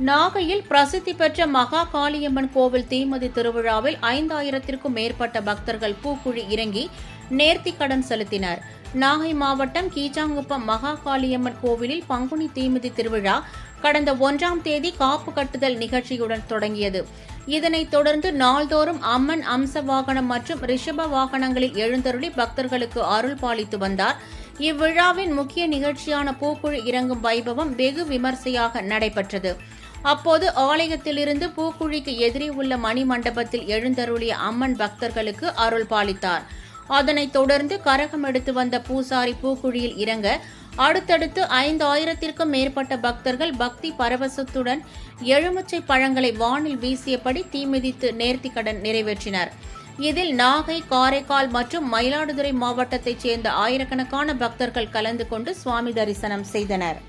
நாகையில் பிரசித்தி பெற்ற மகா காளியம்மன் கோவில் தீமிதி திருவிழாவில் 5000த்திற்கும் மேற்பட்ட பக்தர்கள் பூக்குழி இறங்கி நேர்த்திக்கடன் செலுத்தினர். நாகை மாவட்டம் கீச்சாங்குப்பம் மகா காளியம்மன் கோவிலில் பங்குனி தீமிதி திருவிழா கடந்த 1ஆம் தேதி காப்பு கட்டுதல் நிகழ்ச்சியுடன் தொடங்கியது. இதனைத் தொடர்ந்து நாள்தோறும் அம்மன் அம்ச வாகனம் மற்றும் ரிஷப வாகனங்களில் எழுந்தருளி பக்தர்களுக்கு அருள் பாலித்து வந்தார். இவ்விழாவின் முக்கிய நிகழ்ச்சியான பூக்குழி இறங்கும் வைபவம் வெகு விமர்சையாக நடைபெற்றது. அப்போது ஆலயத்திலிருந்து பூக்குழிக்கு எதிரே உள்ள மணி மண்டபத்தில் எழுந்தருளிய அம்மன் பக்தர்களுக்கு அருள் பாலித்தார். அதனைத் தொடர்ந்து கரகம் எடுத்து வந்த பூசாரி பூக்குழியில் இறங்க அடுத்தடுத்து 5000த்திற்கும் மேற்பட்ட பக்தர்கள் பக்தி பரவசத்துடன் எலுமிச்சை பழங்களை வானில் வீசியபடி தீமிதித்து நேர்த்திக்கடன் நிறைவேற்றினர். இதில் நாகை, காரைக்கால் மற்றும் மயிலாடுதுறை மாவட்டத்தைச் சேர்ந்த ஆயிரக்கணக்கான பக்தர்கள் கலந்து கொண்டு சுவாமி தரிசனம் செய்தனர்.